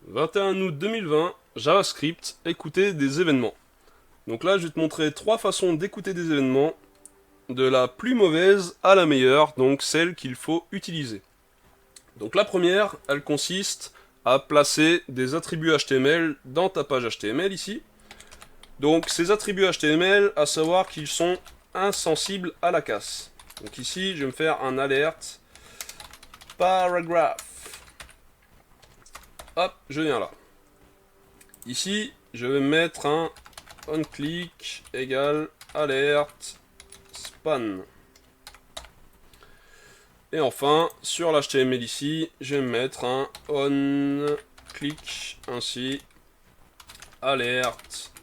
21 août 2020, JavaScript, écouter des événements. Donc là, je vais te montrer trois façons d'écouter des événements, de la plus mauvaise à la meilleure, donc celle qu'il faut utiliser. Donc la première, elle consiste à placer des attributs HTML dans ta page HTML ici. Donc ces attributs HTML, à savoir qu'ils sont insensibles à la casse. Donc ici, je vais me faire un alerte paragraph. Hop, je viens là. Ici, je vais mettre un onClick égale alerte span. Et enfin, sur l'HTML ici, je vais mettre un onClick ainsi alerte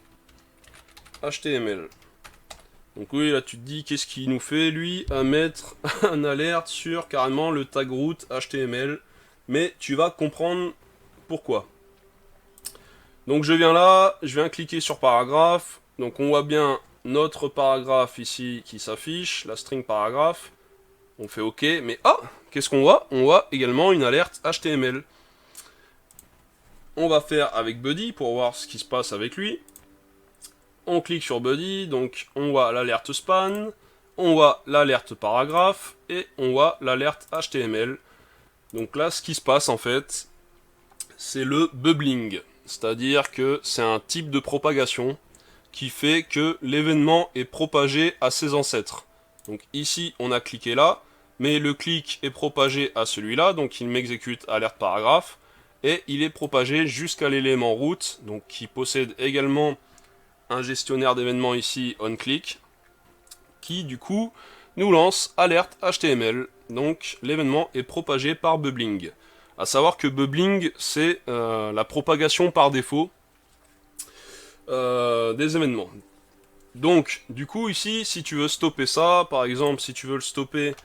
HTML. Donc oui, là tu te dis qu'est-ce qu'il nous fait lui à mettre un alerte sur carrément le tag root HTML, mais tu vas comprendre pourquoi. Donc je viens là, je viens cliquer sur paragraphe, donc on voit bien notre paragraphe ici qui s'affiche, la string paragraphe, on fait OK, mais qu'est-ce qu'on voit? On voit également une alerte HTML. On va faire avec Buddy pour voir ce qui se passe avec lui. On clique sur Buddy, donc on voit l'alerte span, on voit l'alerte paragraphe et on voit l'alerte HTML. Donc là, ce qui se passe en fait, c'est le bubbling. C'est-à-dire que c'est un type de propagation qui fait que l'événement est propagé à ses ancêtres. Donc ici, on a cliqué là, mais le clic est propagé à celui-là, donc il m'exécute alerte paragraphe, et il est propagé jusqu'à l'élément root, donc qui possède également un gestionnaire d'événements ici, onClick, qui du coup nous lance alerte HTML, donc l'événement est propagé par bubbling. A savoir que bubbling, c'est la propagation par défaut des événements. Donc, du coup, ici, si tu veux stopper ça, par exemple, si tu veux le stopper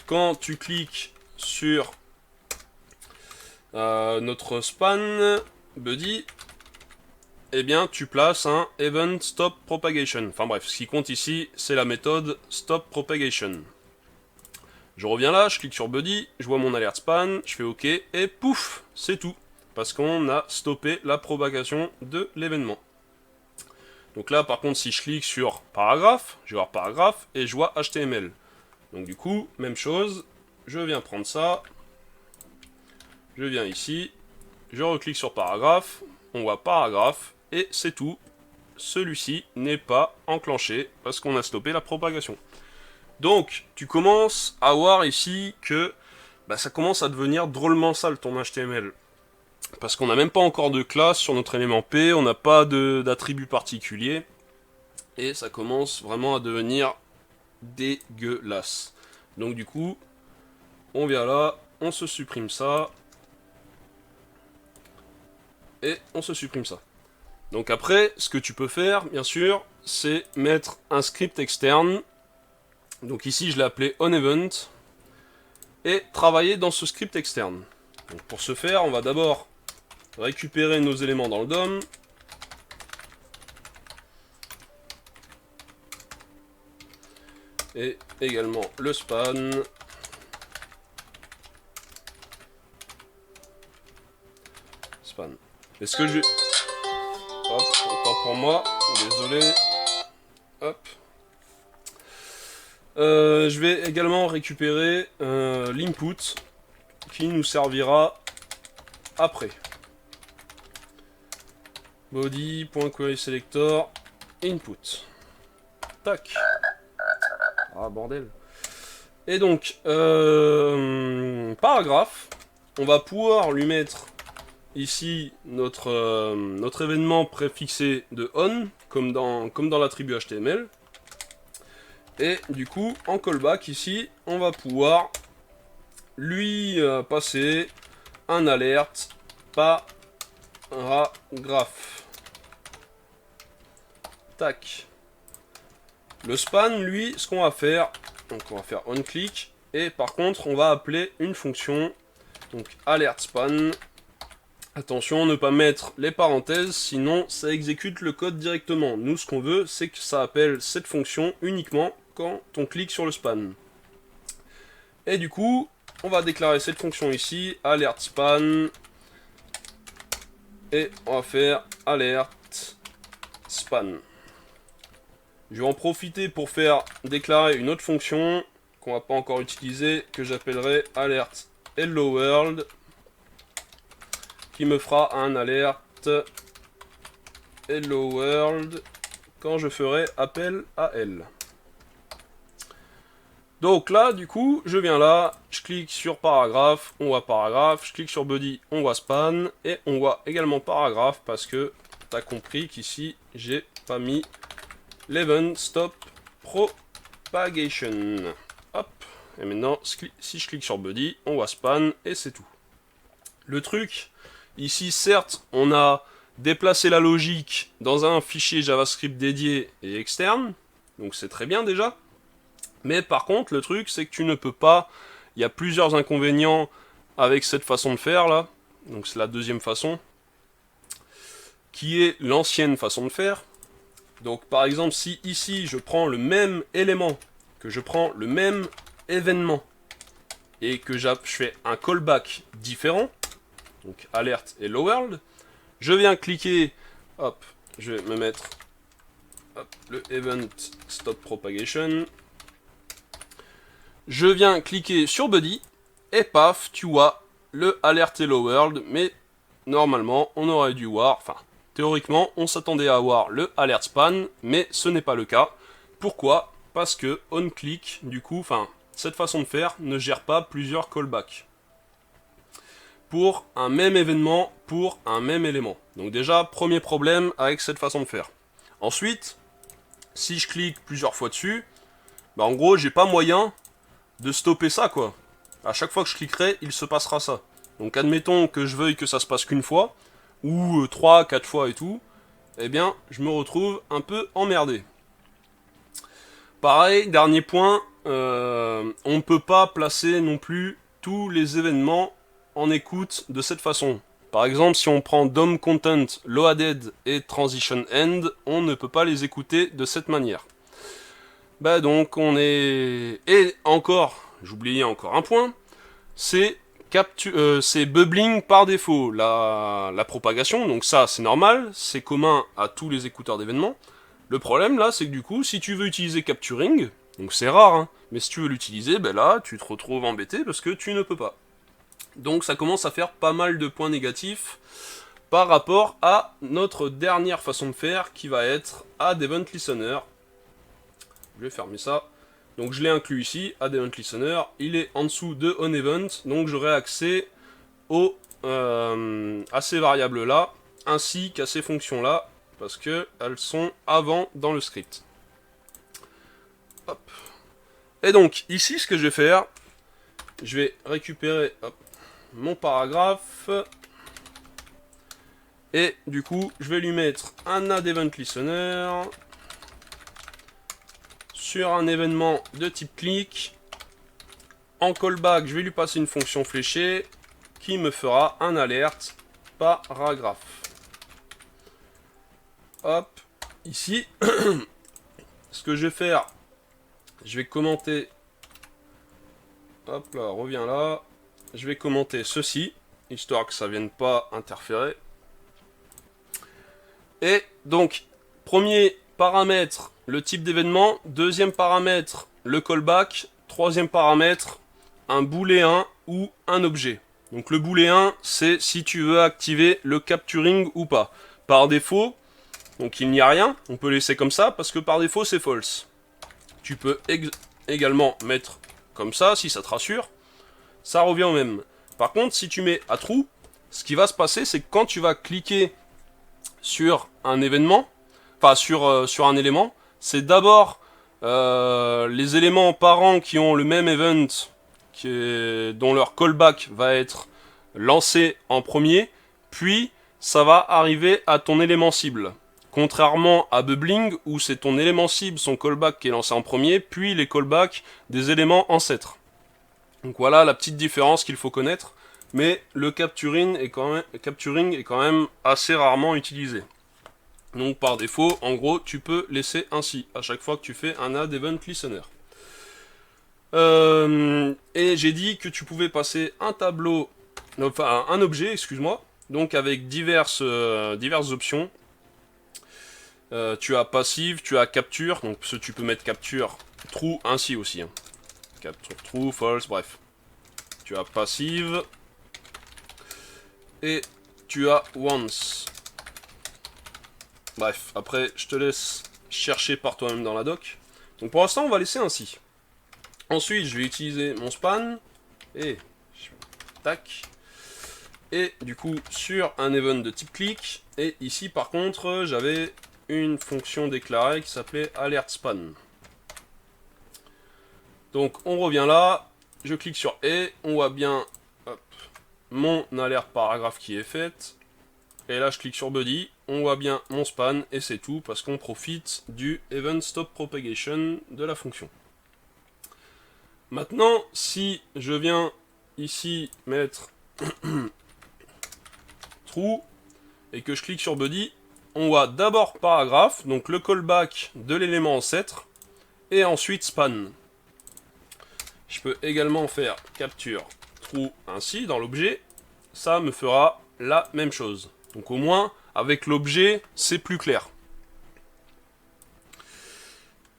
quand tu cliques sur notre span buddy, eh bien, tu places un event stop propagation. Enfin bref, ce qui compte ici, c'est la méthode stop propagation. Je reviens là, je clique sur Buddy, je vois mon alerte span, je fais OK, et pouf, c'est tout. Parce qu'on a stoppé la propagation de l'événement. Donc là, par contre, si je clique sur paragraphe, je vais voir paragraphe, et je vois HTML. Donc du coup, même chose, je viens prendre ça, je viens ici, je reclique sur paragraphe, on voit paragraphe, et c'est tout. Celui-ci n'est pas enclenché, parce qu'on a stoppé la propagation. Donc, tu commences à voir ici que ça commence à devenir drôlement sale ton HTML. Parce qu'on n'a même pas encore de classe sur notre élément P, on n'a pas d'attribut particulier, et ça commence vraiment à devenir dégueulasse. Donc du coup, on vient là, on se supprime ça, et on se supprime ça. Donc après, ce que tu peux faire, bien sûr, c'est mettre un script externe. Donc ici, je l'ai appelé onEvent, et travailler dans ce script externe. Donc pour ce faire, on va d'abord récupérer nos éléments dans le DOM. Et également le span. Span. Est-ce que je... Hop, autant pour moi. Désolé. Hop. Je vais également récupérer l'input qui nous servira après. Body.querySelector input. Tac. Ah bordel. Et donc, paragraphe, on va pouvoir lui mettre ici notre événement préfixé de on, comme dans l'attribut HTML. Et du coup, en callback ici, on va pouvoir lui passer un alerte paragraphe. Tac. Le span, lui, ce qu'on va faire, donc on va faire onClick, et par contre, on va appeler une fonction, donc alert span. Attention, ne pas mettre les parenthèses, sinon ça exécute le code directement. Nous, ce qu'on veut, c'est que ça appelle cette fonction uniquement quand on clique sur le span. Et du coup, on va déclarer cette fonction ici, alert span Et on va faire alert span. Je vais en profiter pour faire déclarer une autre fonction qu'on va pas encore utiliser, que j'appellerai alert hello world, qui me fera un alert hello world quand je ferai appel à elle. Donc là, du coup, je viens là, je clique sur paragraphe, on voit paragraphe, je clique sur body, on voit span, et on voit également paragraphe parce que t'as compris qu'ici, j'ai pas mis l'event stop propagation. Hop, et maintenant, si je clique sur body, on voit span, et c'est tout. Le truc, ici, certes, on a déplacé la logique dans un fichier JavaScript dédié et externe, donc c'est très bien déjà. Mais par contre, le truc, c'est que tu ne peux pas... Il y a plusieurs inconvénients avec cette façon de faire, là. Donc c'est la deuxième façon, qui est l'ancienne façon de faire. Donc par exemple, si ici, je prends le même élément, que je prends le même événement, et que je fais un callback différent, donc alert hello world, je viens cliquer, hop, je vais me mettre hop, le event stop propagation. Je viens cliquer sur body, et paf, tu vois le alert hello world, mais normalement, on aurait dû voir, enfin, théoriquement, on s'attendait à avoir le alert span, mais ce n'est pas le cas. Pourquoi? Parce que onClick, du coup, enfin, cette façon de faire ne gère pas plusieurs callbacks pour un même événement, pour un même élément. Donc déjà, premier problème avec cette façon de faire. Ensuite, si je clique plusieurs fois dessus, bah en gros, j'ai pas moyen de stopper ça, quoi. À chaque fois que je cliquerai, il se passera ça. Donc admettons que je veuille que ça se passe qu'une fois, ou 3, 4 fois et tout, eh bien, je me retrouve un peu emmerdé. Pareil, dernier point, on ne peut pas placer non plus tous les événements en écoute de cette façon. Par exemple, si on prend DOM Content, Loaded et Transition End, on ne peut pas les écouter de cette manière. Bah donc on est... Et encore, j'oubliais encore un point, c'est bubbling par défaut, la propagation, donc ça c'est normal, c'est commun à tous les écouteurs d'événements. Le problème là, c'est que du coup, si tu veux utiliser capturing, donc c'est rare, hein, mais si tu veux l'utiliser, ben là, tu te retrouves embêté parce que tu ne peux pas. Donc ça commence à faire pas mal de points négatifs par rapport à notre dernière façon de faire qui va être add event listener. Je vais fermer ça. Donc je l'ai inclus ici, add event listener, il est en dessous de onEvent, donc j'aurai accès à ces variables là, ainsi qu'à ces fonctions là, parce qu'elles sont avant dans le script. Hop. Et donc ici ce que je vais faire, je vais récupérer mon paragraphe, et du coup je vais lui mettre un add event listener sur un événement de type click. En callback, je vais lui passer une fonction fléchée qui me fera un alerte paragraphe. Hop, ici, ce que je vais faire, je vais commenter. Hop là, reviens là. Je vais commenter ceci, histoire que ça vienne pas interférer. Et donc, premier paramètre, le type d'événement. Deuxième paramètre, le callback. Troisième paramètre, un booléen ou un objet. Donc le booléen, c'est si tu veux activer le capturing ou pas. Par défaut, donc il n'y a rien, on peut laisser comme ça, parce que par défaut c'est false. Tu peux également mettre comme ça, si ça te rassure, ça revient au même. Par contre, si tu mets à true, ce qui va se passer, c'est que quand tu vas cliquer sur un événement, enfin sur un élément, c'est d'abord les éléments parents qui ont le même event, dont leur callback va être lancé en premier, puis ça va arriver à ton élément cible. Contrairement à Bubbling, où c'est ton élément cible, son callback qui est lancé en premier, puis les callbacks des éléments ancêtres. Donc voilà la petite différence qu'il faut connaître, mais le capturing est quand même assez rarement utilisé. Donc par défaut, en gros, tu peux laisser ainsi, à chaque fois que tu fais un add event listener. Et j'ai dit que tu pouvais passer un tableau, enfin un objet, excuse-moi, donc avec diverses options. Tu as passive, tu as capture, donc tu peux mettre capture true ainsi aussi. Hein. Capture true, false, bref. Tu as passive et tu as once. Bref, après je te laisse chercher par toi-même dans la doc. Donc pour l'instant on va laisser ainsi. Ensuite je vais utiliser mon span et tac. Et du coup sur un event de type click. Et ici par contre j'avais une fonction déclarée qui s'appelait alert span. Donc on revient là, je clique sur E, on voit bien hop, mon alerte paragraphe qui est faite. Et là je clique sur body, on voit bien mon span et c'est tout parce qu'on profite du event stop propagation de la fonction. Maintenant si je viens ici mettre true et que je clique sur body, on voit d'abord paragraphe, donc le callback de l'élément ancêtre, et ensuite span. Je peux également faire capture true ainsi dans l'objet, ça me fera la même chose. Donc au moins, avec l'objet, c'est plus clair.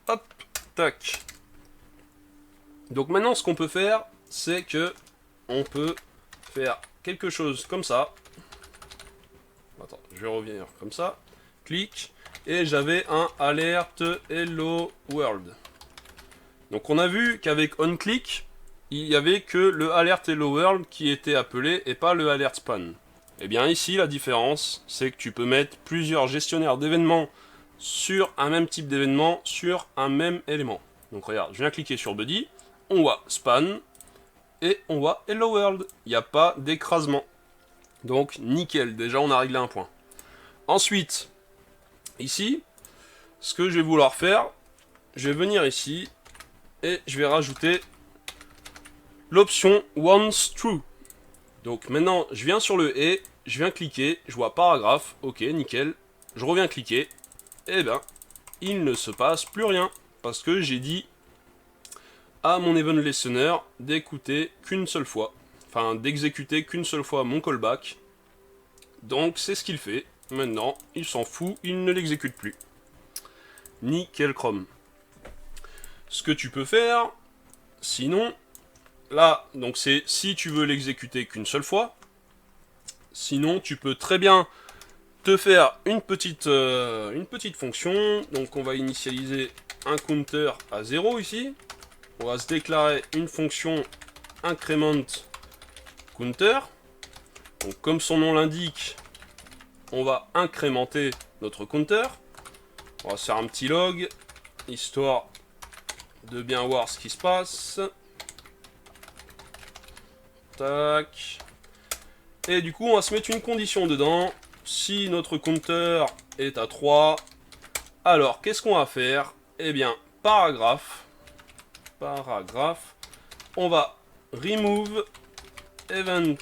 Hop, tac. Donc maintenant, ce qu'on peut faire, c'est que on peut faire quelque chose comme ça. Attends, je vais revenir comme ça. Clic. Et j'avais un alert hello world. Donc on a vu qu'avec onClick, il n'y avait que le alert hello world qui était appelé et pas le alert span. Et bien ici, la différence, c'est que tu peux mettre plusieurs gestionnaires d'événements sur un même type d'événement, sur un même élément. Donc regarde, je viens cliquer sur Buddy, on voit span, et on voit hello world. Il n'y a pas d'écrasement. Donc nickel, déjà on a réglé un point. Ensuite, ici, ce que je vais vouloir faire, je vais venir ici, et je vais rajouter l'option once true. Donc maintenant, je viens sur le et, je viens cliquer, je vois paragraphe, ok, nickel. Je reviens cliquer, et ben, il ne se passe plus rien. Parce que j'ai dit à mon event listener d'écouter qu'une seule fois. Enfin, d'exécuter qu'une seule fois mon callback. Donc c'est ce qu'il fait. Maintenant, il s'en fout, il ne l'exécute plus. Nickel chrome. Ce que tu peux faire, sinon, là, donc c'est si tu veux l'exécuter qu'une seule fois. Sinon, tu peux très bien te faire une petite fonction. Donc, on va initialiser un counter à 0 ici. On va se déclarer une fonction increment counter. Donc, comme son nom l'indique, on va incrémenter notre counter. On va se faire un petit log, histoire de bien voir ce qui se passe. Tac. Et du coup, on va se mettre une condition dedans. Si notre compteur est à 3, alors qu'est-ce qu'on va faire? Eh bien, paragraphe, on va remove event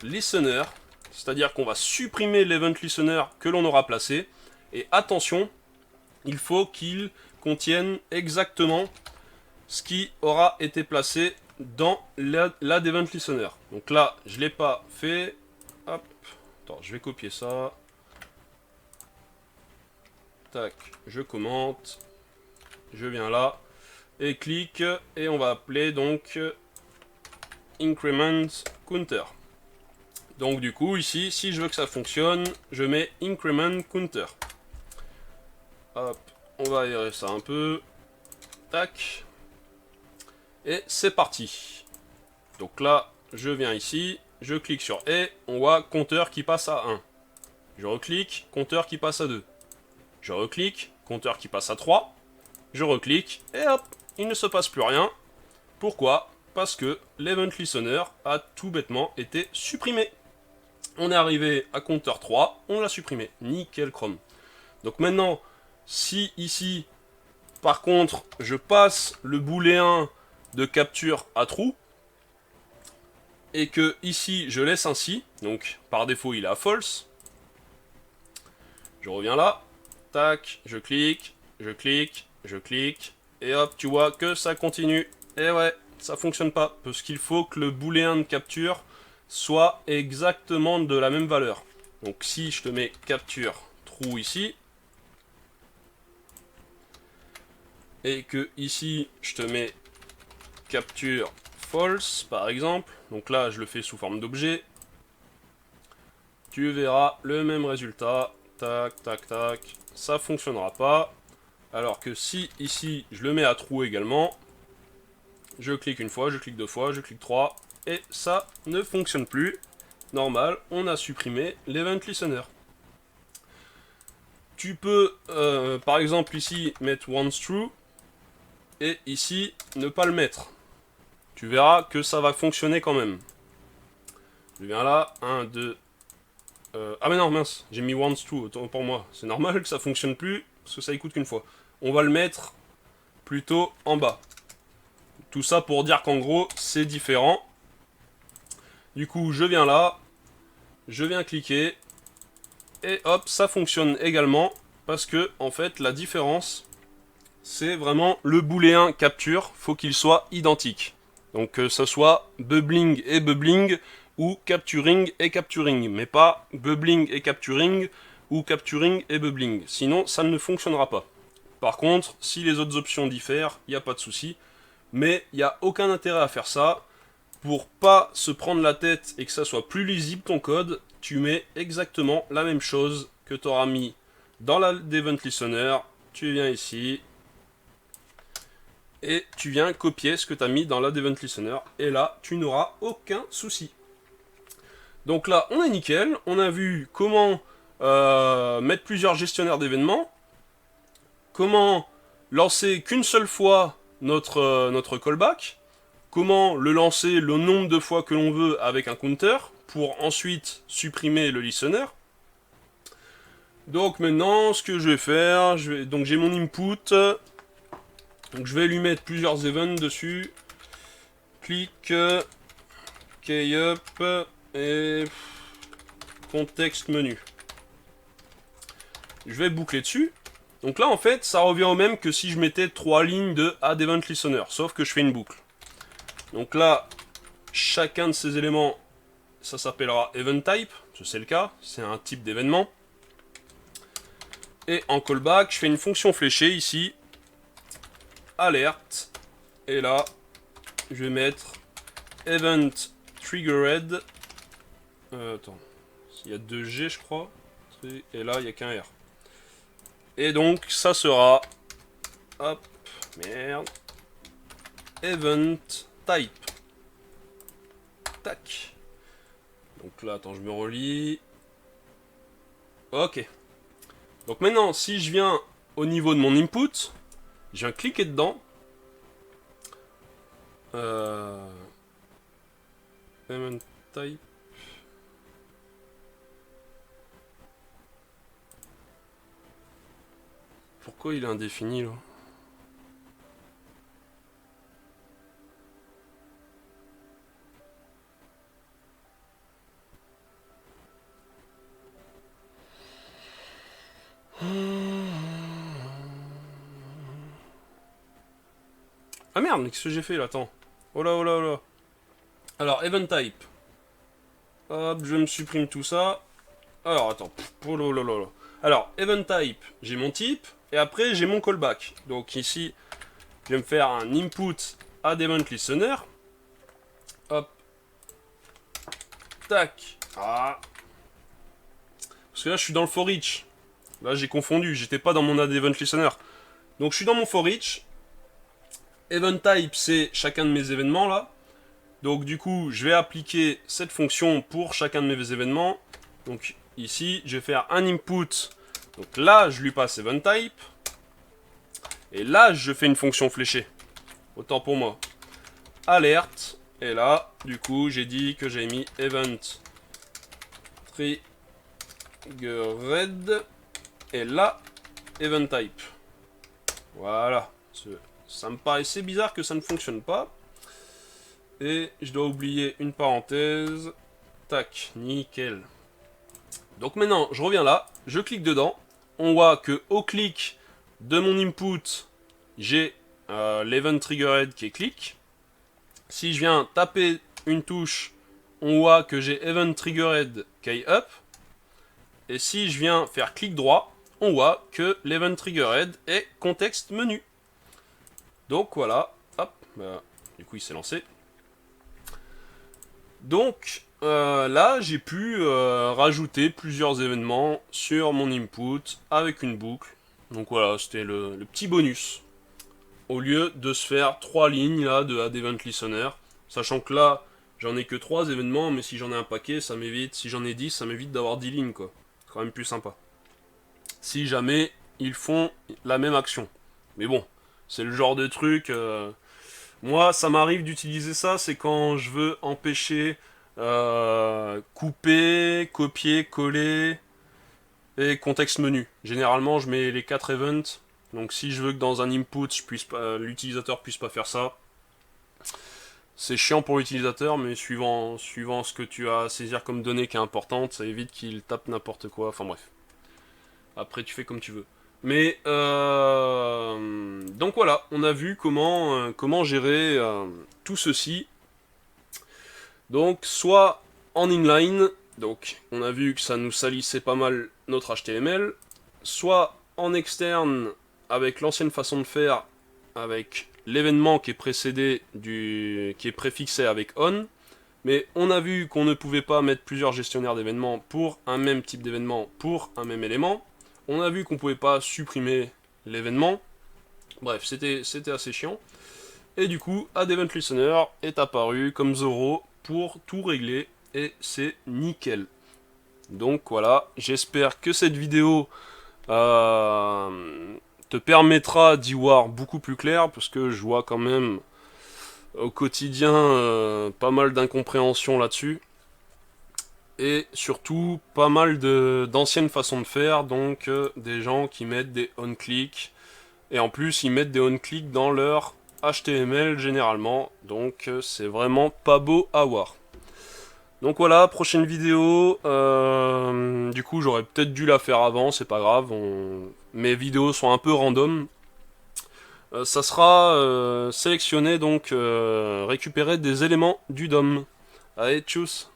listener, c'est-à-dire qu'on va supprimer l'event listener que l'on aura placé. Et attention, il faut qu'il contienne exactement ce qui aura été placé dans la d'event listener. Donc là, je ne l'ai pas fait. Hop. Attends, je vais copier ça. Tac, je commente. Je viens là. Et clique. Et on va appeler donc increment counter. Donc du coup, ici, si je veux que ça fonctionne, je mets increment counter. Hop, on va aérer ça un peu. Tac. Et c'est parti. Donc là, je viens ici, je clique sur et, on voit compteur qui passe à 1. Je reclique, compteur qui passe à 2. Je reclique, compteur qui passe à 3. Je reclique, et hop, il ne se passe plus rien. Pourquoi? Parce que l'event listener a tout bêtement été supprimé. On est arrivé à compteur 3, on l'a supprimé. Nickel chrome. Donc maintenant, si ici, par contre, je passe le booléen de capture à true, et que ici je laisse ainsi, donc par défaut il est à false, je reviens là, tac, je clique, et hop, tu vois que ça continue. Et ouais, ça fonctionne pas, parce qu'il faut que le booléen de capture soit exactement de la même valeur. Donc si je te mets capture true ici, et que ici je te mets capture false par exemple, donc là je le fais sous forme d'objet, tu verras le même résultat, tac tac tac, ça fonctionnera pas, alors que si ici je le mets à true également, je clique une fois, je clique deux fois, je clique trois, et ça ne fonctionne plus. Normal, on a supprimé l'event listener. Tu peux, par exemple, ici, mettre once true, et ici, ne pas le mettre. Tu verras que ça va fonctionner quand même. Je viens là, 1, 2... ah mais non, mince, j'ai mis once true, autant pour moi. C'est normal que ça fonctionne plus, parce que ça écoute qu'une fois. On va le mettre plutôt en bas. Tout ça pour dire qu'en gros, c'est différent. Du coup, je viens là, je viens cliquer, et hop, ça fonctionne également, parce que, en fait, la différence, c'est vraiment le booléen capture, faut qu'il soit identique. Donc que ce soit bubbling et bubbling, ou capturing et capturing, mais pas bubbling et capturing, ou capturing et bubbling. Sinon, ça ne fonctionnera pas. Par contre, si les autres options diffèrent, il n'y a pas de souci. Mais il n'y a aucun intérêt à faire ça. Pour pas se prendre la tête et que ça soit plus lisible ton code, tu mets exactement la même chose que tu auras mis dans la Event Listener. Tu viens ici et tu viens copier ce que tu as mis dans la Event Listener. Et là, tu n'auras aucun souci. Donc là, on est nickel. On a vu comment mettre plusieurs gestionnaires d'événements, comment lancer qu'une seule fois notre callback, comment le lancer le nombre de fois que l'on veut avec un counter, pour ensuite supprimer le listener. Donc maintenant, ce que je vais faire, donc j'ai mon input, donc je vais lui mettre plusieurs events dessus, clic, key-up, et contexte menu. Je vais boucler dessus. Donc là, en fait, ça revient au même que si je mettais 3 lignes de add event listener, sauf que je fais une boucle. Donc là, chacun de ces éléments, ça s'appellera event type, c'est le cas, c'est un type d'événement. Et en callback, je fais une fonction fléchée ici, alerte, et là, je vais mettre event triggered. Attends, il y a 2 G je crois, et là il n'y a qu'un R. Et donc ça sera, hop, merde, event type. Tac. Donc là, attends, je me relis. Ok. Donc maintenant, si je viens au niveau de mon input, je viens cliquer dedans. Event type. Pourquoi il est indéfini là? Ah merde, qu'est-ce que j'ai fait là? Attends. Oh là, oh là, oh là. Alors, event type. Hop, je me supprime tout ça. Alors, attends. Oh là là là là. Alors, event type, j'ai mon type. Et après, j'ai mon callback. Donc ici, je vais me faire un input add event listener. Hop. Tac. Ah. Parce que là, je suis dans le for each. Là, j'ai confondu. J'étais pas dans mon add event listener. Donc, je suis dans mon for each. Event type, c'est chacun de mes événements là. Donc, du coup, je vais appliquer cette fonction pour chacun de mes événements. Donc, ici, je vais faire un input. Donc là, je lui passe event type. Et là, je fais une fonction fléchée. Autant pour moi. Alerte. Et là, du coup, j'ai dit que j'ai mis event triggered. Et là, event type. Voilà. Ça me paraissait bizarre que ça ne fonctionne pas. Et je dois oublier une parenthèse. Tac, nickel. Donc maintenant, je reviens là, je clique dedans. On voit que au clic de mon input, j'ai l'event triggered qui est click. Si je viens taper une touche, on voit que j'ai event triggered key up. Et si je viens faire clic droit, on voit que l'event triggered est contexte menu. Donc voilà, hop, bah, du coup il s'est lancé. Donc là j'ai pu rajouter plusieurs événements sur mon input avec une boucle. Donc voilà, c'était le petit bonus. Au lieu de se faire 3 lignes là de add event listener, sachant que là j'en ai que 3 événements, mais si j'en ai un paquet ça m'évite, si j'en ai 10 ça m'évite d'avoir 10 lignes quoi. C'est quand même plus sympa. Si jamais ils font la même action. Mais bon, c'est le genre de truc... moi, ça m'arrive d'utiliser ça, c'est quand je veux empêcher couper, copier, coller et contexte menu. Généralement, je mets les 4 events. Donc si je veux que dans un input, l'utilisateur puisse pas faire ça, c'est chiant pour l'utilisateur, mais suivant ce que tu as à saisir comme donnée qui est importante, ça évite qu'il tape n'importe quoi. Enfin bref. Après, tu fais comme tu veux. Mais donc voilà, on a vu comment gérer tout ceci. Donc soit en inline, donc on a vu que ça nous salissait pas mal notre HTML, soit en externe avec l'ancienne façon de faire, avec l'événement qui est précédé qui est préfixé avec on. Mais on a vu qu'on ne pouvait pas mettre plusieurs gestionnaires d'événements pour un même type d'événement pour un même élément. On a vu qu'on pouvait pas supprimer l'événement. Bref, c'était assez chiant. Et du coup, Add Event Listener est apparu comme 0 pour tout régler. Et c'est nickel. Donc voilà, j'espère que cette vidéo te permettra d'y voir beaucoup plus clair. Parce que je vois quand même au quotidien pas mal d'incompréhension là-dessus. Et surtout pas mal d'anciennes façons de faire, donc des gens qui mettent des on-click, et en plus ils mettent des on-click dans leur HTML généralement, donc c'est vraiment pas beau à voir. Donc voilà, prochaine vidéo, du coup j'aurais peut-être dû la faire avant, c'est pas grave, mes vidéos sont un peu random. Ça sera sélectionner, donc récupérer des éléments du DOM. Allez, tchuss!